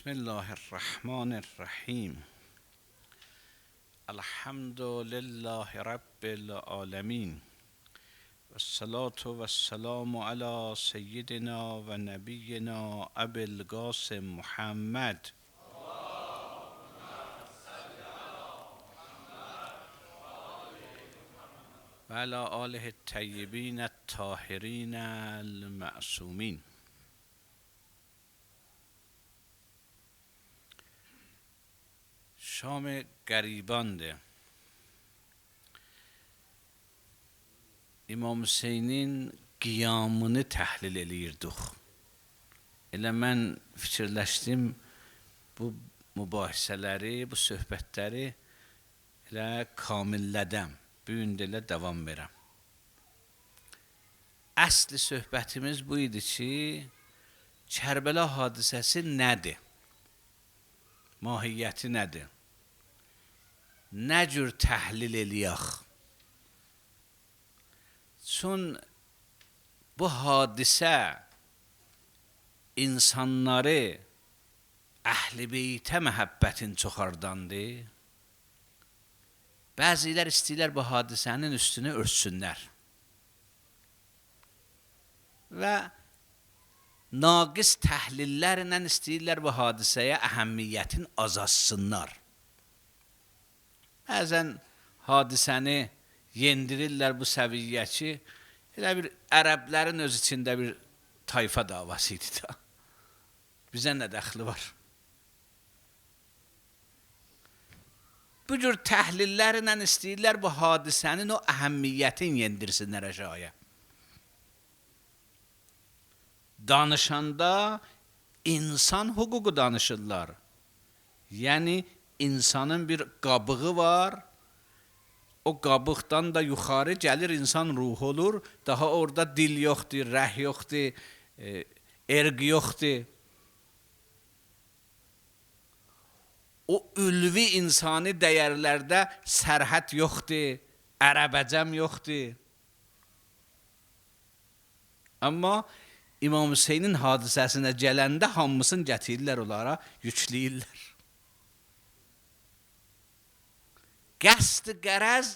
بسم الله الرحمن الرحیم. الحمد لله رب العالمین و الصلاة و السلام علی سیدنا و نبینا ابی القاسم محمد و علی آله الطیبین الطاهرین المعصومین. Şam qəribandır. İmam Hüseynin qiyamını təhlil eləyirdik. Elə mən fikirləşdim, bu mübahisələri, bu söhbətləri elə kamillədəm. Bu gün də elə davam verəm. Əsli söhbətimiz bu idi ki, Kərbəla hadisəsi nədir? Mahiyyəti nədir? Nə cür təhlil eləyək? Çün bu hadisə insanları əhl-i beytə məhəbbətin çoxardandır. Bəzilər istəyirlər bu hadisənin üstünü örtsünlər. Və naqis təhlillərlə istəyirlər bu hadisəyə əhəmmiyyətin azaltsınlar. Bəzən hadisəni yendirirlər bu səviyyə ki, elə bir ərəblərin öz içində bir tayfa davası idi da. Bizə nə dəxli var? Bu cür təhlillərlə istəyirlər bu hadisənin o əhəmmiyyətin yendirsinlər aşağıya. Danışanda insan hüququ danışırlar. Yəni insanın bir qabığı var. O qabıqdan da yuxarı gəlir insan ruhu olur. Daha orada dil yoxdur, rəh yoxdur, erq yoxdur. O ülvi insani dəyərlərdə sərhəd yoxdur, ərəbəcəm yoxdur. Amma İmam Hüseynin hadisəsinə gələndə hamısını gətirirlər onlara, yükləyirlər. Qəsd qərəz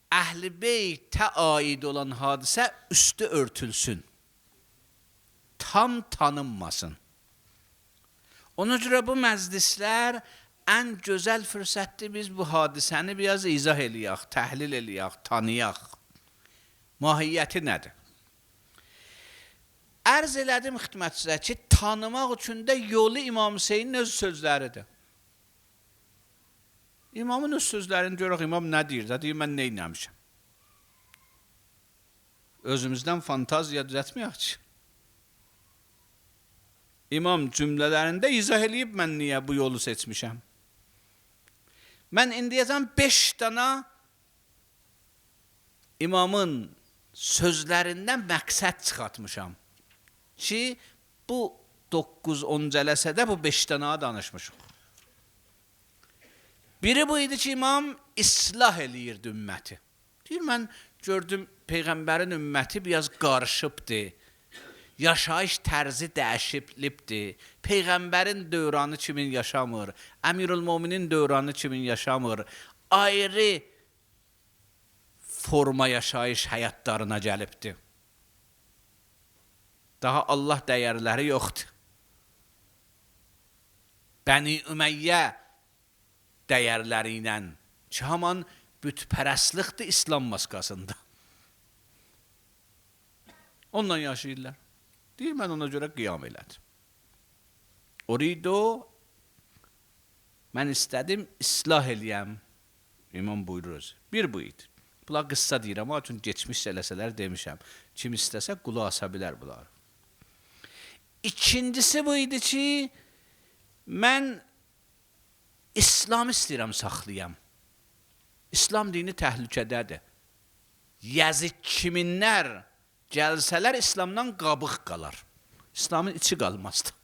əhl-i beytə aid olan hadisə üstü örtülsün. Tam tanınmasın. Ona görə bu məclislər ən gözəl fürsətdir biz bu hadisəni biraz izah eləyək, təhlil eləyək, tanıyaq. Mahiyyəti nədir? Ərz elədim xidmətçilərə ki, tanımaq üçün də yolu İmam Hüseynin öz sözləridir. İmamın öz sözlərini görək, İmam nə deyir? Deyir, mən nə eləmişəm? Özümüzdən fantaziya düzətməyək ki. İmam cümlələrində izah eləyib mən niyə bu yolu seçmişəm. Mən indiyəcən 5 dana İmamın sözlərindən məqsəd çıxartmışam. Ki, bu 9-10 cələsədə bu 5 dana danışmışıq. Biri bu idi ki, İmam islah eləyirdi ümməti. Deyir, mən gördüm Peyğəmbərin ümməti biraz qarışıbdır. Yaşayış tərzi dəyişibdir. Peyğəmbərin dövranı kimin yaşamır. Əmirül-Möminin dövranı kimin yaşamır. Ayrı forma yaşayış həyatlarına gəlibdir. Daha Allah dəyərləri yoxdur. Bəni Ümeyyə dəyərləri ilə ki, haman bütpərəstlikdir İslam maskasında. Onunla yaşayırlar. Deyir, mən ona görə qiyam elədim. Orido, mən istədim, islah eləyəm. İmam buyurur özü. Bir bu idi. Bunlar qıssa deyirəm, amma çünki geçmiş sələsələr demişəm. Kim istəsə qulaq asa bilər bunlar. İkincisi bu idi ki, mən İslam istəyirəm saxlayam. İslam dini təhlükədədir. Yazıq kiminlər gəlsələr İslamdan qabıq qalar. İslamın içi qalmazdı.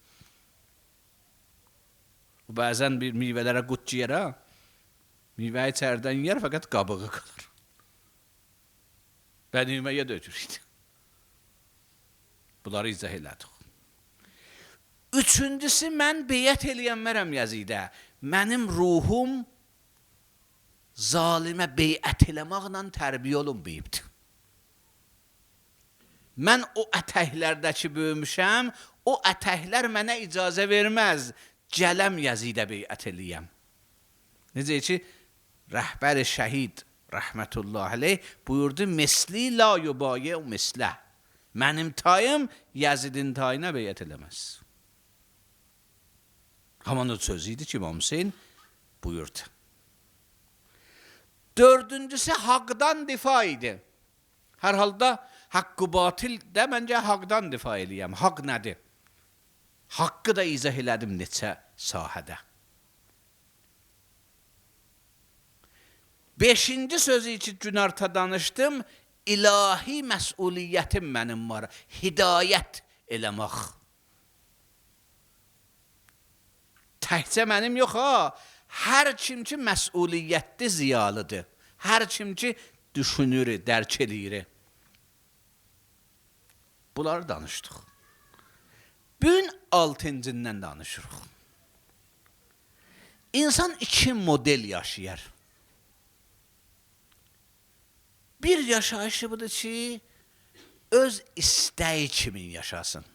Bəzən bir meyvələrə qut yiyər, meyvə içərdən yer, fəqət qabığı qalır. Bəni Ümeyyə də ötürüydü. Bunları izah elədik. Üçüncüsü, mən beyət eləyənmərəm Yezidə. Mənim ruhum zalimə beyət eləməklə tərbiyə olunmayıbdır. Mən o ətəklərdəki böyümüşəm, o ətəklər mənə icazə verməz. Gələm Yezidə beyət eləyəm. Necə ki, rəhbər şəhid rəhmətullah aleyh buyurdu, misli la yubayə o mislə. Mənim tayım Yezidin tayına beyət eləməz. Haman o sözüydü ki, İmam Hüseyin buyurdu. Dördüncüsü haqdan difa idi. Hər halda haqqı batil də məncə haqdan difa eləyəm. Haqq nədir? Haqqı da izah elədim neçə sahədə. Beşinci sözü ki, günarta danışdım, ilahi məsuliyyətim mənim var. Hidayət eləmək. Təhcə mənim yox ha. Hər kim ki məsuliyyətli ziyalıdır. Hər kim ki düşünür, dərk eləyir. Bunları danışdıq. Bugün altıncından danışırıq. İnsan iki model yaşayır. Bir yaşayışı budur ki, öz istəyi kimin yaşasın.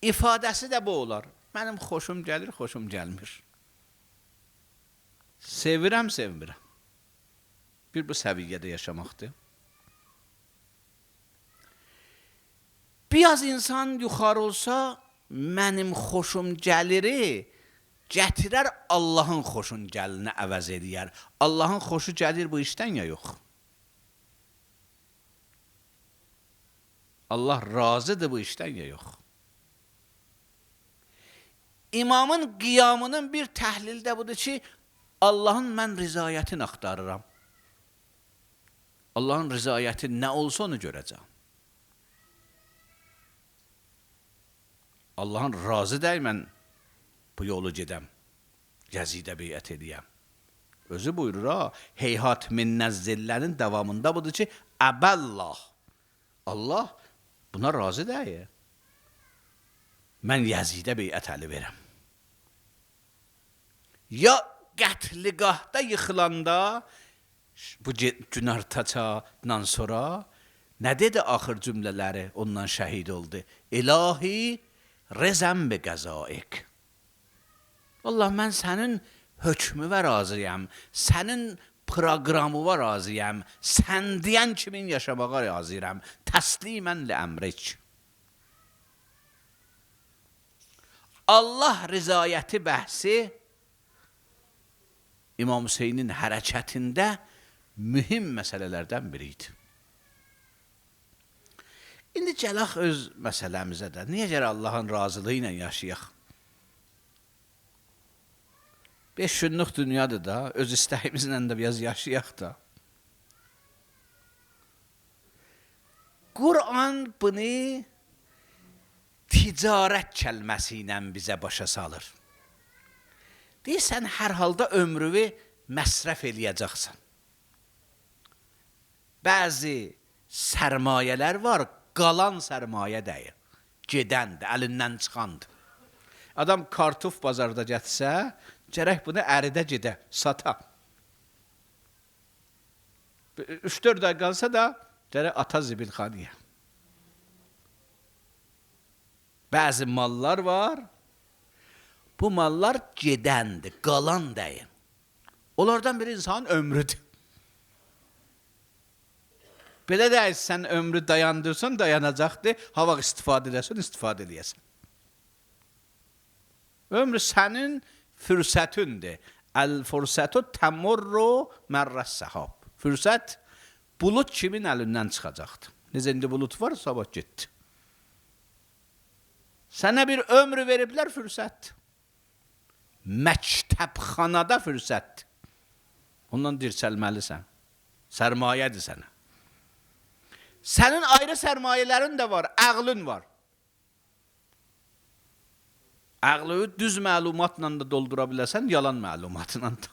İfadəsi də bu olar. Mənim xoşum gəlir, xoşum gəlmir. Sevirəm, sevmirəm. Bir bu səviyyədə yaşamaqdır. Biraz insan yuxarı olsa, mənim xoşum gəliri gətirər Allahın xoşun gəlinə əvəz edər. Allahın xoşu gəlir bu işdən ya yox. Allah razıdır bu işdən ya yox. İmamın qiyamının bir təhlildə budur ki, Allahın mən rizayətini axtarıram. Allahın rizayəti nə olsa onu görəcəm. Allahın razı deyil mən bu yolu gedəm. Yezidə beyət edəyəm. Özü buyurur ha, heyhat minnəzzillərin davamında budur ki, əbəllah. Allah buna razı deyil. Mən Yezidə beyət əli verəm. Ya qətligahda yıxılanda, bu günartaçadan sonra, nə dedi axır cümlələri ondan şəhid oldu? İlahi rəzəm bi qəzaik. Allah, mən sənin hökmüvə razıyam, sənin proqramıva razıyam, sən deyən kimin yaşamağa razıyam, təslimən li əmrik. Allah rizayəti bəhsi İmam Hüseynin hərəkətində mühüm məsələlərdən biriydi. İndi gələk öz məsələmizə də. Niyə görə Allahın razılığı ilə yaşayaq? 5 günlük dünyadır da, öz istəyimizlə də biraz yaşayaq da. Qur'an bunu ticarət kəlməsi ilə bizə başa salır. Deyirsən, hər halda ömrünü məsrəf eləyəcəksən. Bəzi sərmayələr var, qalan sərmayə deyil. Gedəndir, əlindən çıxandır. Adam kartof bazarda gətirsə, gərək bunu əridə gedə, sata. 3-4 ay qalsa da, gərək ata zibilxaniyə. Bəzi mallar var, bu mallar gedəndir, qalan deyil. Onlardan bir insanın ömrüdür. Belə deyil, sən ömrü dayandırsan, dayanacaqdır, hava istifadə edəsən, istifadə edəsən. Ömrü sənin fürsətindir. Əl-fürsətü təmurru mərrəs-səhab. Fürsət, bulut kimin əlindən çıxacaqdır. Necə indi bulut var, sabah getdi. Sənə bir ömrü veriblər, fürsət. Məktəbxanada fürsət. Ondan dirçəlməlisən. Sərmayədir sənə. Sənin ayrı sərmayələrin də var, əqlin var. Əqli düz məlumatla da doldura biləsən, yalan məlumatla da.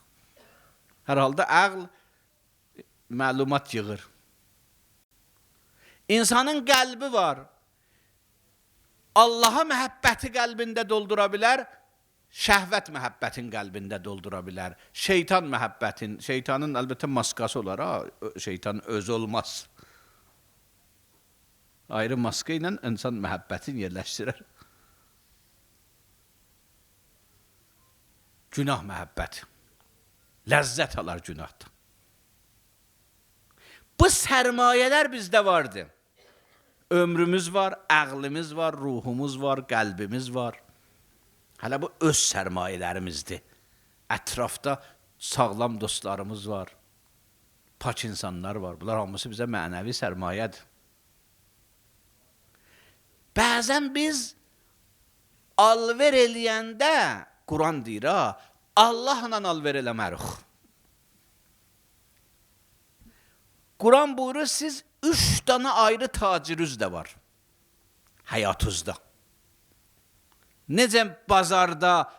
Hər halda əql məlumat yığır. İnsanın qəlbi var. Allaha məhəbbəti qəlbində doldura bilər, şəhvət məhəbbətin qəlbində doldura bilər. Şeytan məhəbbətin, şeytanın əlbəttə maskası olar, ha, şeytan özü olmaz. Ayrı maska ilə insan məhəbbətini yerləşdirir. Günah məhəbbəti. Ləzzət alar günahdan. Bu sərmayələr bizdə vardı. Ömrümüz var, əqlimiz var, ruhumuz var, qəlbimiz var. Hələ bu öz sərmayələrimizdir. Ətrafda sağlam dostlarımız var. Pak insanlar var. Bunlar hamısı bizə mənəvi sərmayədir. Bəzən biz alver eləyəndə, Quran deyir, Allahla alver eləmərik. Quran buyurur, siz 3 tane ayrı tacirüz də var həyatınızda. Necə bazarda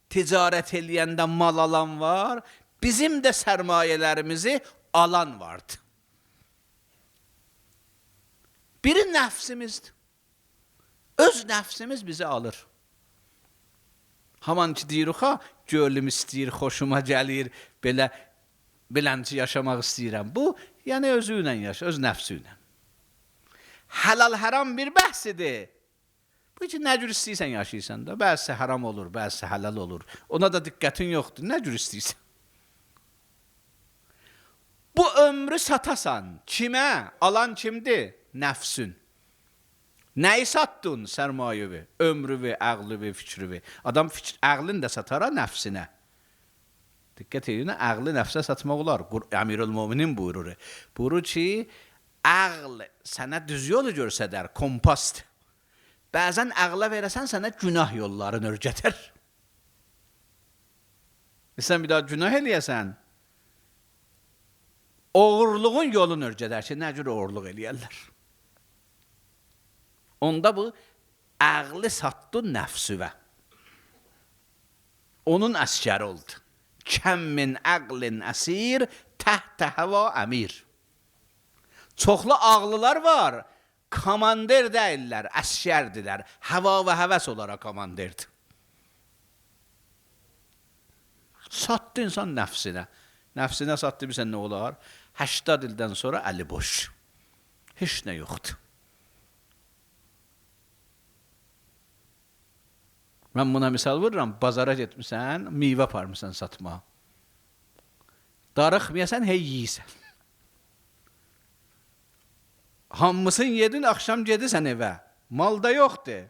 ticarət eləyəndə mal alan var, bizim də sərmayələrimizi alan vardı. Biri nəfsimizdir. Öz nəfsimiz bizi alır. Haman ki deyirik, gönlüm istəyir, xoşuma gəlir, belənci yaşamaq istəyirəm. Bu, yəni özü ilə yaşa, öz nəfsi ilə. Halal haram bir bəhsidir. Bu ki, nə cür istəyirsən yaşayırsan da, bəzisi haram olur, bəzisi halal olur. Ona da diqqətin yoxdur, nə cür istəyirsən. Bu ömrü satasan, kimə? Alan kimdir? Nəfsün. Nəyi satdın? Sərmayəvi, ömrüvi, əqlivi, fikrivi. Adam əqlini də satara nəfsinə. Diqqət edin, əqli nəfsə satmaq olar. Əmirül-Möminin buyurur. Buyurur ki, əql sənə düz yolu görsədər, kompasdır. Bəzən əqlə verəsən, sənə günah yollarını örgətər. Sən bir daha günah eləyəsən, oğurluğun yolunu örgədər ki, nə cür oğurluq eləyərlər. Onda bu, əqli satdı nəfsüvə. Onun əskəri oldu. Kəm min əqlin əsir, təhtə həva əmir. Çoxlu ağlılar var, komandir deyirlər, əskərdirlər. Həva və həvəs olaraq komandirdir. Satdı insan nəfsinə. Nəfsinə satdı bilsən nə olar? 80 ildən sonra əli boş. Heç nə yoxdur. Mən buna misal vururam, bazara getmişsən, meyvə aparmışsan satma. Darıxmayasan, hey yiysən. Hamısın yedin, axşam gedirsən evə. Mal da yoxdur,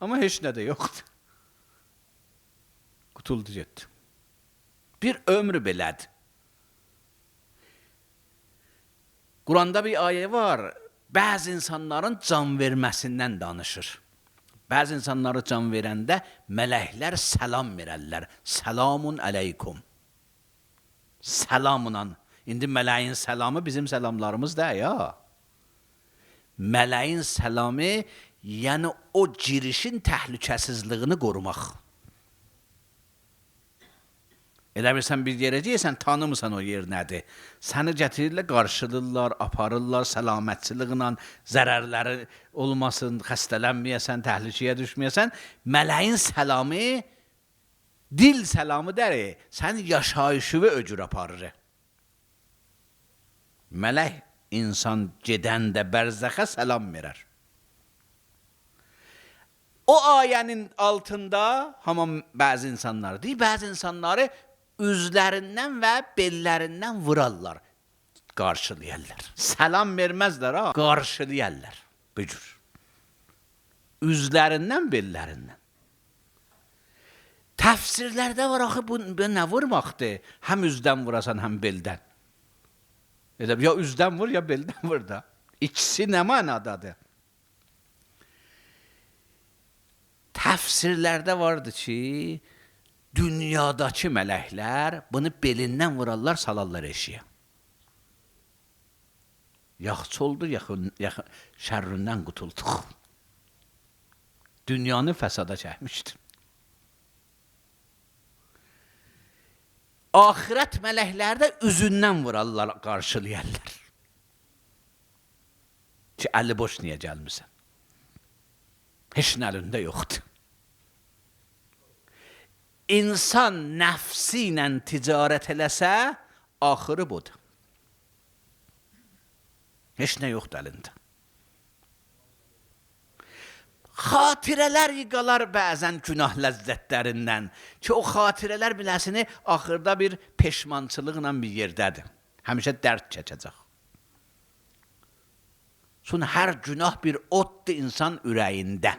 amma heç nə də yoxdur. Qutuldu getdi. Bir ömrü belədir. Quranda bir ayə var, bəzi insanların can verməsindən danışır. Bəzi insanları can verəndə mələklər səlam verərlər. Səlamun əleykum. Səlamla. İndi mələyin səlamı bizim səlamlarımız da ya. Mələyin səlamı, yəni o girişin təhlükəsizliyini qorumaq. Elə bilsən bir yerə deyəsən, tanımısan o yer nədir. Səni gətirirlər, qarşıdırlar, aparırlar, səlamətçiliğinlə, zərərləri olmasın, xəstələnməyəsən, təhlükəyə düşməyəsən. Mələyin səlamı, dil səlamı dəri, sən yaşayışıvı öcür aparır. Mələk insan gedəndə bərzəxə səlam verər. O ayənin altında hamam bəzi insanlar deyil, bəzi insanları üzlərindən və bellərindən vurarlar, qarşılayarlar. Səlam verməzlər, qarşılayarlar. Bu cür. Üzlərindən, bellərindən. Təfsirlərdə var, axı bu nə vurmaqdır? Həm üzdən vurasan, həm beldən. Ya üzdən vur, ya beldən vur da. İkisi nə mənadadır? Təfsirlərdə vardı ki, dünyadakı mələklər bunu belindən vurarlar, salarlar eşiyə. Yaxşı oldu, şərrindən qutulduq. Dünyanı fəsada çəkmişdir. Ahirət mələkləri də üzündən vurarlar, qarşılayarlar. Ki, əli boş niyə gəlmirsən? Heç nə əlində yoxdur. İnsan nəfsi ilə ticarət eləsə, axırı budur. Heç nə yoxdur əlində. Xatirələr yıqalar bəzən günah ləzzətlərindən ki, o xatirələr biləsini axırda bir peşmançılıqla bir yerdədir. Həmişə dərd çəkəcək. Sonra hər günah bir oddur insan ürəyində,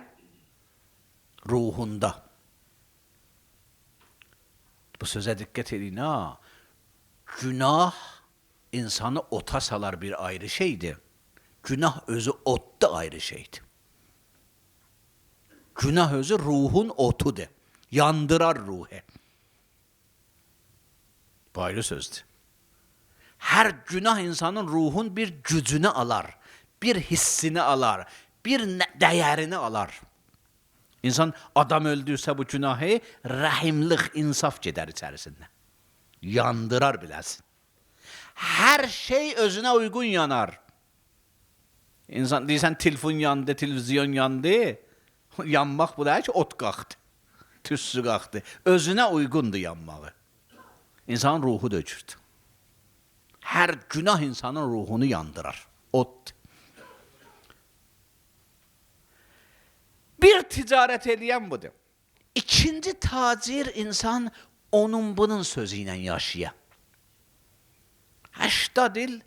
ruhunda. Bu sözə diqqət edin ha. Günah insanı ota salar bir ayrı şeydir. Günah özü odda ayrı şeydir. Günah özü ruhun otudur. Yandırar ruhu. Bu ayrı sözdür. Hər günah insanın ruhun bir gücünü alar, bir hissini alar, bir dəyərini alar. İnsan adam öldürsə bu günahı, rəhimlik, insaf gedər içərisində. Yandırar biləsin. Hər şey özünə uygun yanar. İnsan deyirsən, telefon yandı, televizyon yandı. Yanmaq bu da ki, ot qalxdı, tüssü qalxdı. Özünə uygundur yanmağı. İnsanın ruhu dökürdü. Hər günah insanın ruhunu yandırar. Ot. Bir ticarət eləyən budur. İkinci tacir insan onun bunun sözü ilə yaşayır. 80 il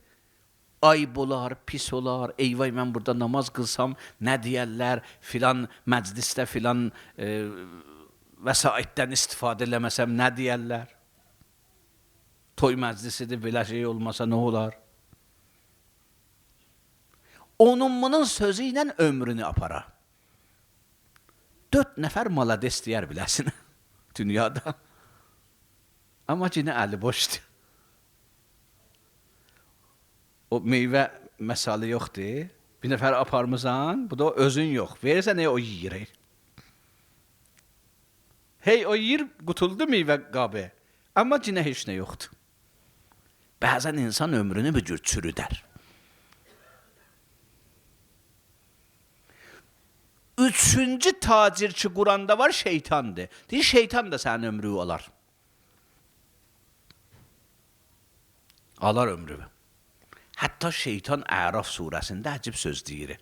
ayıb olar, pis olar, eyvay mən burada namaz qılsam nə deyərlər, filan məclisdə filan vəsaitdən istifadə eləməsəm nə deyərlər? Toy məclisidir, belə şey olmasa nə olar? Onun bunun sözü ilə ömrünü aparar. 4 nəfər malades deyər biləsin dünyada. Amma yenə əli boşdur. O meyvə məsələ yoxdur. Bir nəfər aparmısan, bu da özün yox. Verirsən, o yiyir. Hey, o yiyir, qutuldu meyvə qabı. Amma yenə heç nə yoxdur. Bəzən insan ömrünü bir cür çürüdər. Üçüncü tacir ki, Quranda var, şeytandır. Deyir, şeytan da sənin ömrünü alar. Alar ömrünü. Hətta şeytan Əraf surəsində əcib söz deyir.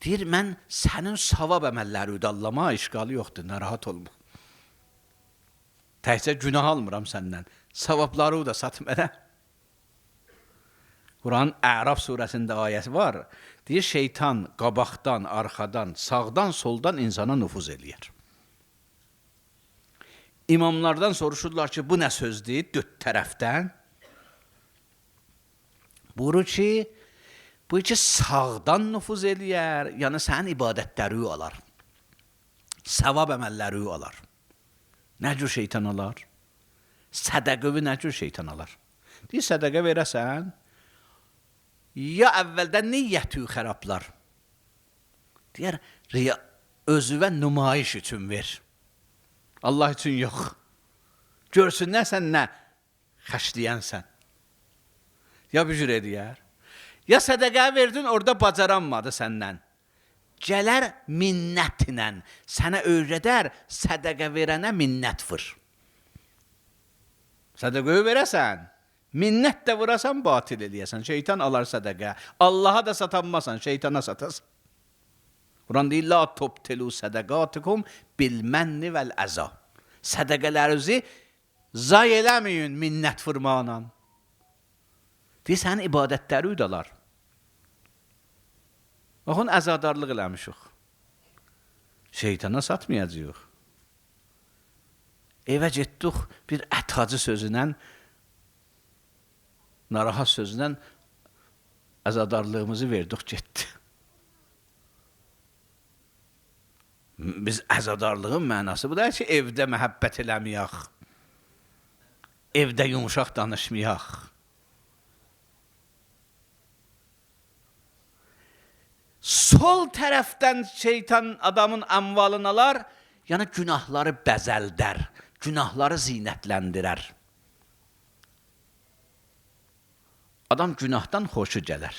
Deyir, mən sənin savab əməlləri udallama, işqalı yoxdur, narahat olma. Təhcə günah almıram səndən, savabları da satmərəm. Quran Əraf surəsində ayəsi var. Deyir, şeytan qabaqdan, arxadan, sağdan, soldan insana nüfuz eləyər. İmamlardan soruşurlar ki, bu nə sözdür? 4 tərəfdən. Buyurur ki, bu iki sağdan nüfuz eləyər, yəni sənin ibadətləri alar. Savab əməlləri alar. Nə cür şeytan alar? Sədəqəvi nə cür şeytan alar? Deyir, sədəqə verəsən, ya əvvəldən niyyəti xərablar. Deyər, özüvə nümayiş üçün ver. Allah üçün yox. Görsünlər sən nə xəşləyənsən. Ya bücür ediyər. Ya sədəqə verdin, orada bacaranmadı səndən. Gələr minnətlə, sənə öyrədər, sədəqə verənə minnət vır. Sədəqəyi verəsən, minnət də vurasan, batil eləyəsən. Şeytan alar sədəqə. Allaha da satanmasan, şeytana satasan. Quran deyir, la tubtilu sədəqatikum bilmənni vəl-əza. Sədəqələrinizi zay eləməyin minnət vurmaqla. Deyir, sənin ibadətləri udalar. Baxın, əzadarlıq eləmişik. Şeytana satmayacaq. Evə getdik, bir ətacı sözünlə, narahat sözünlə əzadarlığımızı verdik, getdi. Biz əzadarlığın mənası bu da ki, evdə məhəbbət eləməyək, evdə yumuşaq danışmayaq. Sol tərəfdən şeytan adamın əmvalını alar, yəni günahları bəzəldər, günahları zinətləndirər. Adam günahdan xoşu gələr.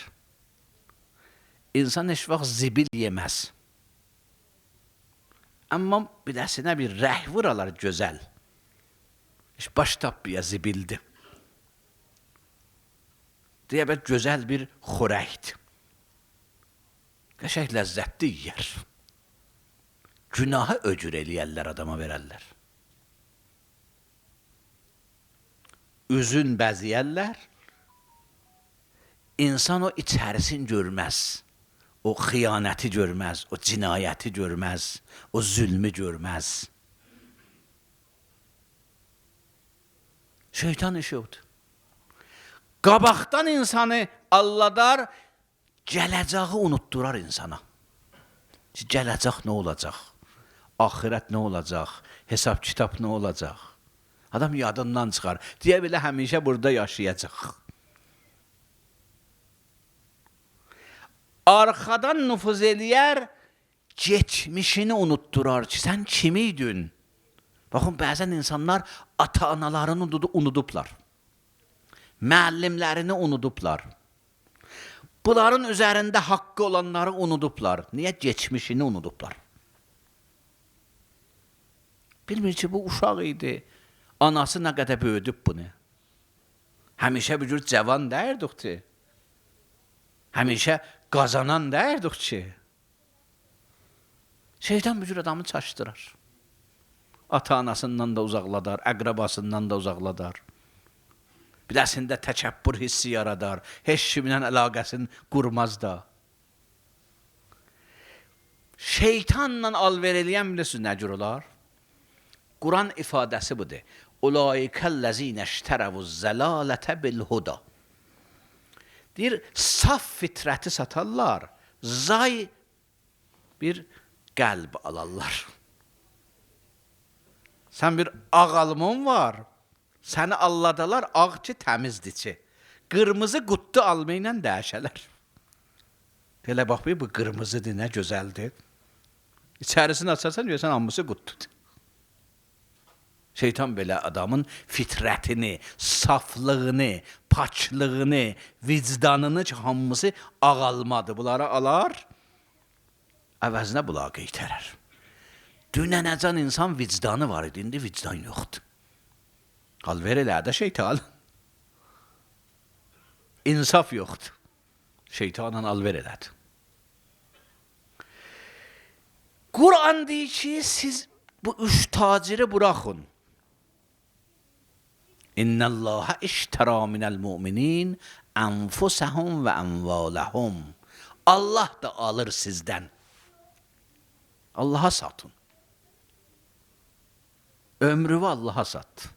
İnsan heç vaxt zibil yeməz. Amma bir dəsinə bir rəh vuralar gözəl. Heç baş tapmaya zibildi. Deyə bir gözəl bir xörəkdir. Qəşəng ləzzətli yeyər. Günahı öcür eləyərlər, adama verərlər. Üzün bəziyərlər. İnsan o içərisin görməz. O xiyanəti görməz, o cinayəti görməz, o zülmü görməz. Şeytan işi odur. Qabaqdan insanı alladar, gələcəyi unutdurar insana. Gələcək nə olacaq? Axirət nə olacaq? Hesab kitab nə olacaq? Adam yadından çıxar. Deyə belə həmişə burada yaşayacaq. Arxadan nüfuz eləyər, geçmişini unutdurar ki, sən kimiydin? Baxın, bəzən insanlar ata-analarını unudublar. Müəllimlərini unudublar. Bunların üzərində haqqı olanları unudublar. Niyə? Geçmişini unudublar. Bilmir ki, bu uşaq idi. Anası nə qədər böyüdüb bunu. Həmişə bir cür cavan dəyirdik ki. Həmişə qazanan dəyirdik ki. Şeytan bir cür adamı çaşdırar. Ata-anasından da uzaqladar, əqrabasından da uzaqladar. Bir dəsində təkəbbür hissi yaradar. Heç kimlə əlaqəsini qurmaz da. Şeytanla alver eləyən bilirsiniz nə cür olar? Quran ifadəsi budur. Ulaikəl-ləzinə iştərəvuz-zəlalətə bil-huda. Deyir, saf fitrəti satarlar, zay bir qəlb alarlar. Sən bir ağ almon var, səni alladalar, ağ ki, təmizdir ki. Qırmızı qutdu alma ilə dəyişələr. Elə bax, bu qırmızıdır, nə gözəldir. İçərisini açarsan, görsən, hamısı qutdudur. Şeytan belə adamın fitrətini, saflığını, paçlığını, vicdanını ki, hamısı ağalmadır. Bunları alar, əvəzinə bulağa qeytərər. Dünənəcən insan vicdanı var idi, indi vicdan yoxdur. Alver elədə şeytan. İnsaf yoxdur. Şeytanla alver elədi. Quran deyir ki, siz bu üç taciri buraxın. İnnəllâhə iştərâ minəl mu'minin ənfusəhum və ənvələhum. Allah da alır sizdən. Allaha satın. Ömrünü Allaha sat.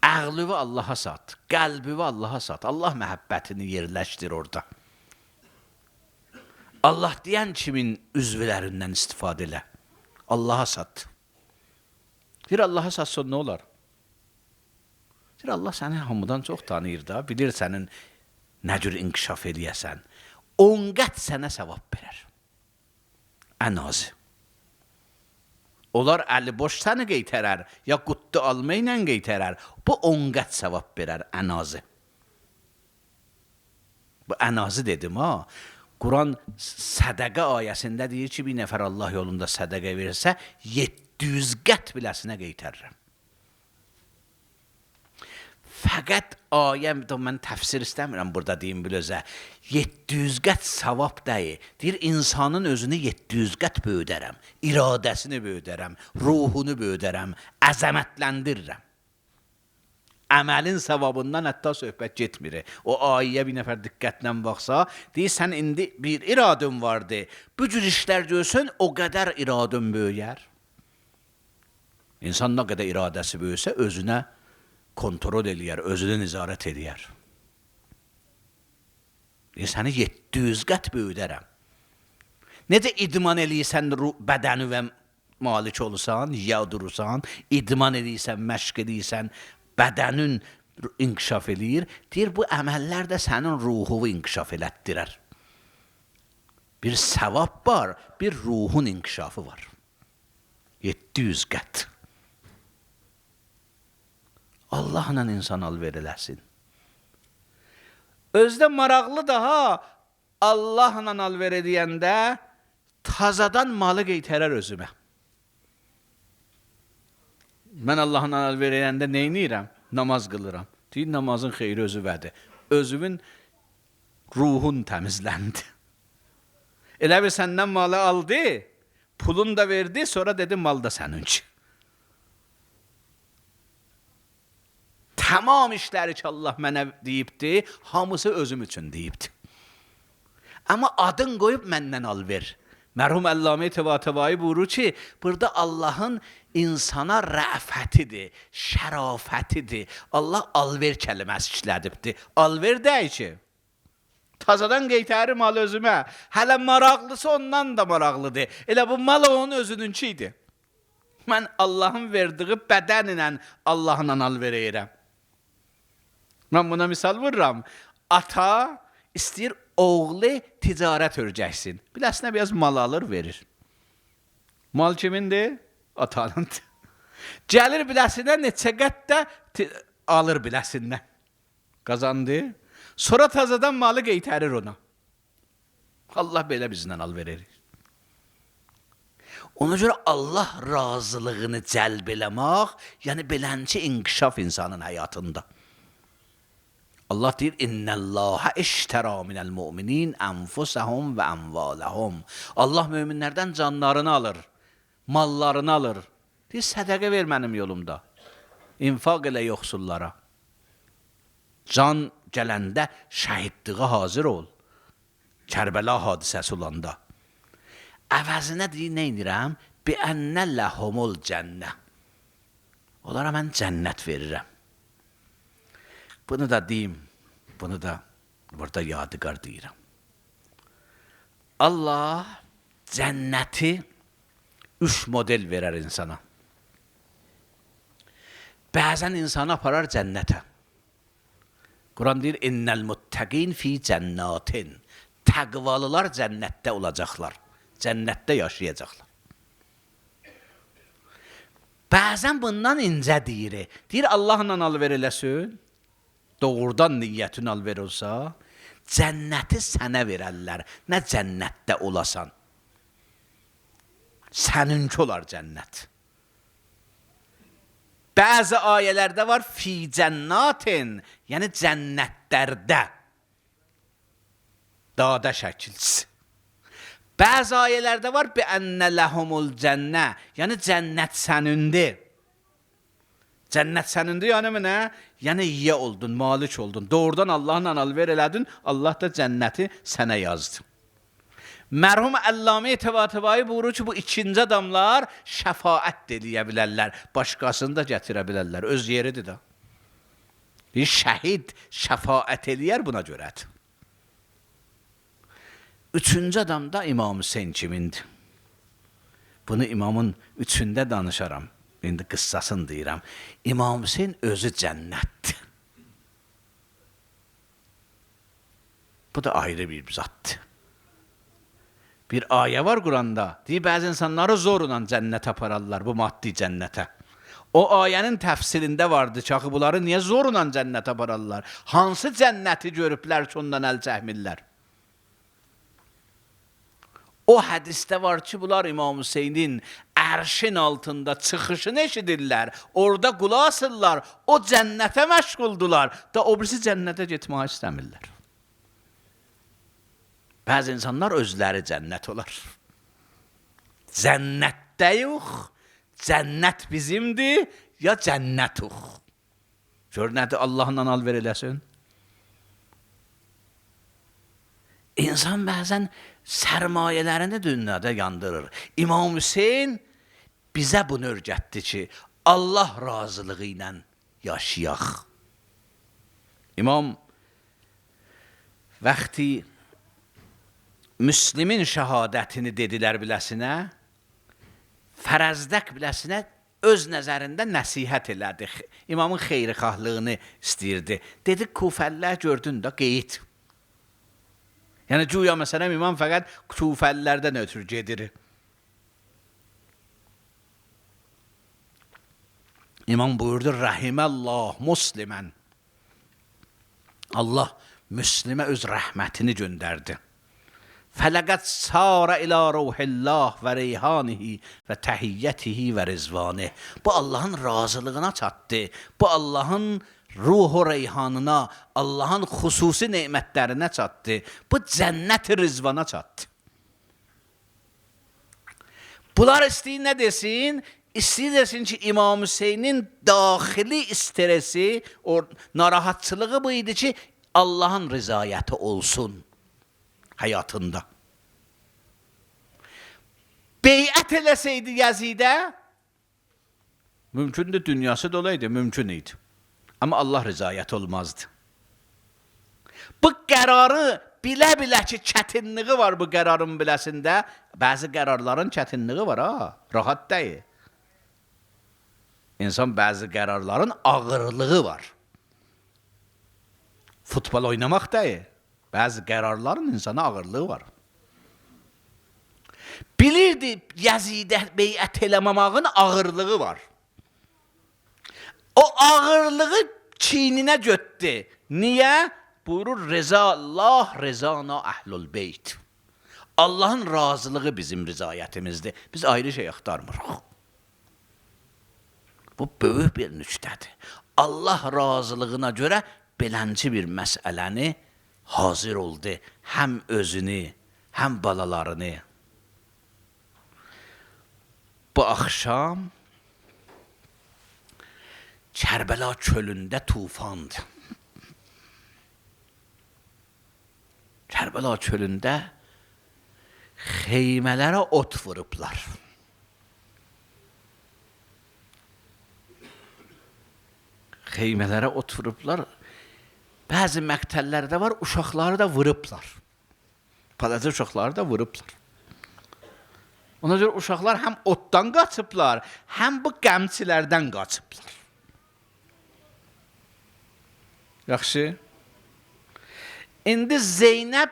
Ağlını Allaha sat. Qəlbini Allaha sat. Allah məhəbbətini yerləşdir orada. Allah deyən kimin üzvlərindən istifadə elə. Allaha sat. Bir Allaha satsan nə olar? Bir Allah səni hamıdan çox tanıyır da, bilir sənin nə cür inkişaf eləyəsən. 10 qət sənə savab verər. Ən azı. Onlar əli boş səni qeytərər, ya qutdu alma ilə qeytərər. Bu 10 qət savab verər ən azı. Bu ən azı dedim ha. Quran sədəqə ayəsində deyir ki, bir nəfər Allah yolunda sədəqə verirsə, 700 qət biləsinə qeytərirəm. Fəqət ayəm, mən təfsir istəmirəm burada deyim bilözə, 700 qət savab deyir. Deyir, insanın özünü 700 qət böyüdərəm, iradəsini böyüdərəm, ruhunu böyüdərəm, əzəmətləndirirəm. Əməlin savabından hətta söhbət getmir. O ayəyə bir nəfər diqqətlə baxsa, deyir, sən indi bir iradın vardı. Bu cür işlər görsün, o qədər iradın böyüyər. İnsan nə qədər iradəsi böyüsə, özünə kontrol eləyər, özünü nizarət eləyər. Səni 700 qət böyüdərəm. Necə idman eləyirsən, bədəni və malik olursan, ya durursan, idman eləyirsən, məşq eləyirsən, bədənin inkişaf eləyir. Deyir, bu əməllər də sənin ruhunu inkişaf elətdirər. Bir səvab var, bir ruhun inkişafı var. 700 qət. Allahla insan alver eləsin. Özdə maraqlı daha Allahla alver edəndə tazadan malı qeytərər özümə. Mən Allahın əl verəndə nə edirəm? Namaz qılıram. Deyir, namazın xeyri özüvədir. Özümün ruhun təmizləndi. Elə bir səndən malı aldı, pulunu da verdi, sonra dedi, mal da səninki. Tamam işləri ki, Allah mənə deyibdi, hamısı özüm üçün deyibdi. Amma adın qoyub məndən al ver. Mərhum Əllamə Təvatəvai buyurur ki, burada Allahın insana rəfətidir, şərafətidir. Allah alver kəlməsi işlədibdir. Alver deyir ki, tazadan qeytəri mal özümə. Hələ maraqlısı ondan da maraqlıdır. Elə bu mal onun özününki idi. Mən Allahın verdiği bədənlə Allahla alver edirəm. Mən buna misal vururam. Ata istəyir oğlu ticarət örgəksin. Biləsinə biraz mal alır, verir. Mal kimindir? Atanındır. Gəlir biləsinə neçə qəddə alır biləsindən. Qazandı. Sonra tazadan malı qeytərir ona. Allah belə bizdən al verir. Ona görə Allah razılığını cəlb eləmək, yəni belənçi inkişaf insanın həyatında. Allah deyir, İnnəllâhə iştərâ minəl mu'minin ənfusəhum və ənvaləhum. Allah möminlərdən canlarını alır, mallarını alır. Deyir, sədəqə ver mənim yolumda. İnfaq elə yoxsullara. Can gələndə şəhidliğə hazır ol. Kərbəla hadisəsi olanda. Əvəzinə deyir, nə edirəm? Biənnə ləhumul cənnə. Onlara mən cənnət verirəm. Bunu da deyim, bunu da burada yadigar deyirəm. Allah cənnəti 3 model verər insana. Bəzən insanı aparar cənnətə. Quran deyir, İnnəl muttəqin fi cənnatin. Təqvalılar cənnətdə olacaqlar. Cənnətdə yaşayacaqlar. Bəzən bundan incə deyir. Deyir, Allahla alver eləsin. Doğrudan niyyətin alver olsa, cənnəti sənə verərlər. Nə cənnətdə olasan. Səninki olar cənnət. Bəzi ayələrdə var, fi cənnatin, yəni cənnətlərdə. Dada şəkilçisi. Bəzi ayələrdə var, biənnə ləhumul cənnə, yəni cənnət sənindir. Cənnət sənindir, yəni nə? Yəni yiyə oldun, malik oldun. Doğrudan Allahla alver elədin, Allah da cənnəti sənə yazdı. Mərhum Əllamə Təvatəvai buyurur ki, bu ikinci adamlar şəfaət eləyə bilərlər. Başqasını da gətirə bilərlər. Öz yeridir da. Bir şəhid şəfaət eləyər buna görədir. Üçüncü adam da İmam Hüseyin kimindir? Bunu imamın üçündə danışaram. İndi qıssasını deyirəm. İmam Hüseyin özü cənnətdir. Bu da ayrı bir zatdır. Bir ayə var Quranda. Deyir, bəzi insanları zorla cənnətə apararlar, bu maddi cənnətə. O ayənin təfsirində vardı ki, bunları niyə zorla cənnətə apararlar? Hansı cənnəti görüblər ki, ondan əl çəkmirlər? O hədisdə var ki, bunlar İmam Hüseynin ərşin altında çıxışını eşidirlər, orada qulaq asırlar, o cənnətə məşğuldular, da o birisi cənnətə getmək istəmirlər. Bəzi insanlar özləri cənnət olar. Cənnətdə yox, cənnət bizimdir, ya cənnət yox. Gör nədir, Allahla alver eləsin. İnsan bəzən sərmayələrini dünyada yandırır. İmam Hüseyin bizə bunu öyrətdi ki, Allah razılığı ilə yaşayaq. İmam vaxtı Müslimin şəhadətini dedilər biləsinə, fərəzdək biləsinə öz nəzərində nəsihət elədi. İmamın xeyrixahlığını istəyirdi. Dedi, Kufəllər gördün də qeyd. Yəni, güya məsələn, imam fəqət Kufəllərdən ötürü gedir. İmam buyurdu, Rəhiməllah muslimən. Allah Müslimə öz rəhmətini göndərdi. فلقد سار الى روح الله و ریحانه و تحیته و رضوانه. Bu Allahın razılığına çatdı. Bu Allahın ruhu reyhanına, Allahın xüsusi nemətlərinə çatdı. Bu cənnət-i rızvana çatdı. Bunlar istəyir nə desin? İstəyir desin ki, İmam Hüseynin daxili stresi, o narahatçılığı bu idi ki, Allahın rızayəti olsun həyatında. Beyət eləsəydi Yəzidə, mümkündür dünyası dolaydı, mümkün idi. Amma Allah rızayəti olmazdı. Bu qərarı bilə-bilə ki, çətinliyi var bu qərarın biləsində. Bəzi qərarların çətinliyi var ha, rahat deyil. İnsan bəzi qərarların ağırlığı var. Futbol oynamaq deyil. Bəzi qərarların insana ağırlığı var. Bilirdi Yəzidə beyət eləməmağın ağırlığı var. O ağırlığı çininə götdü. Niyə? Buyurur reza Allah, rezana əhlul beyt. Allahın razılığı bizim rızayətimizdir. Biz ayrı şey axtarmırıq. Bu böyük bir nüktədir. Allah razılığına görə belənci bir məsələni hazır oldu. Həm özünü, həm balalarını. Bu axşam Kərbəla çölündə tufandı. Kərbəla çölündə xeymələrə ot vurublar. Xeymələrə ot vurublar. Bəzi məqtəllərdə var, uşaqları da vurublar. Palaca uşaqları da vurublar. Ona görə uşaqlar həm otdan qaçıblar, həm bu qəmçilərdən qaçıblar. Yaxşı. İndi Zeynəb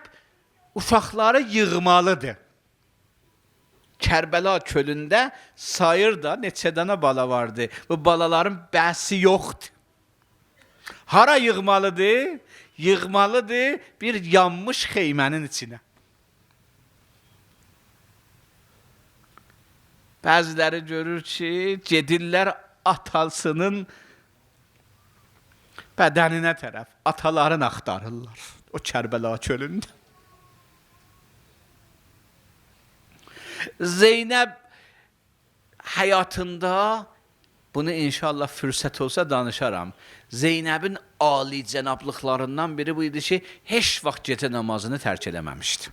uşaqları yığmalıdır. Kərbəla çölündə sayır da neçə dənə bala vardı. Bu balaların bəsi yoxdur. Hara yığmalıdır? Yığmalıdır bir yanmış xeymənin içinə. Bəziləri görür ki, gedirlər atasının bədəninə tərəf. Atalarını axtarırlar o Kərbəla çölündə. Zeynəb həyatında, bunu inşallah fürsət olsa danışaram. Zeynəbin ali cənablıqlarından biri bu idi ki, heç vaxt gecə namazını tərk eləməmişdi.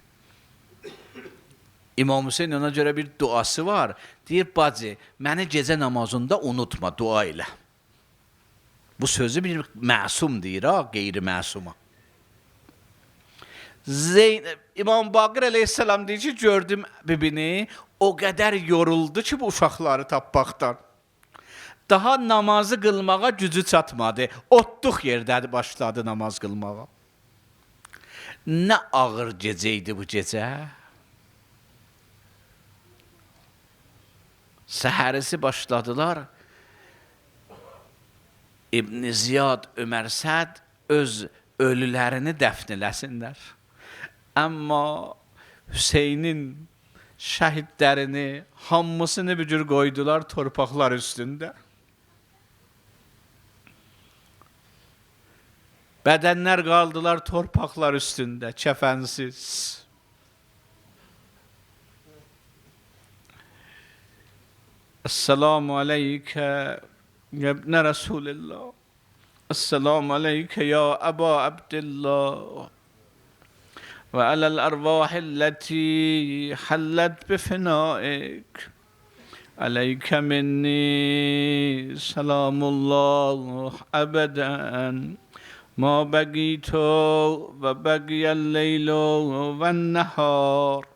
İmam Hüseyin ona görə bir duası var. Deyir, bacı, məni gecə namazında unutma, dua elə. Bu sözü bir məsum deyir ha, qeyri-məsuma. İmam Baqir əleyhissalam deyir ki, gördüm bibini, o qədər yoruldu ki, bu uşaqları tapmaqdan. Daha namazı qılmağa gücü çatmadı. Otluq yerdədir, başladı namaz qılmağa. Nə ağır gecə idi bu gecə. Səhərisi başladılar. İbn Ziyad, Ömər Səd öz ölülərini dəfn eləsinlər. Amma Hüseynin şəhidlərini, hamısını bir cür qoydular torpaqlar üstündə. Bədənlər qaldılar torpaqlar üstündə, kəfənsiz. Esselamu aleykə ibn Resulillah. Esselamu aleykə ya Əba Abdillah. وعلى الأرواح التي حلت بفنائك عليك مني سلام الله أبدا ما بقيت وبقي الليل والنهار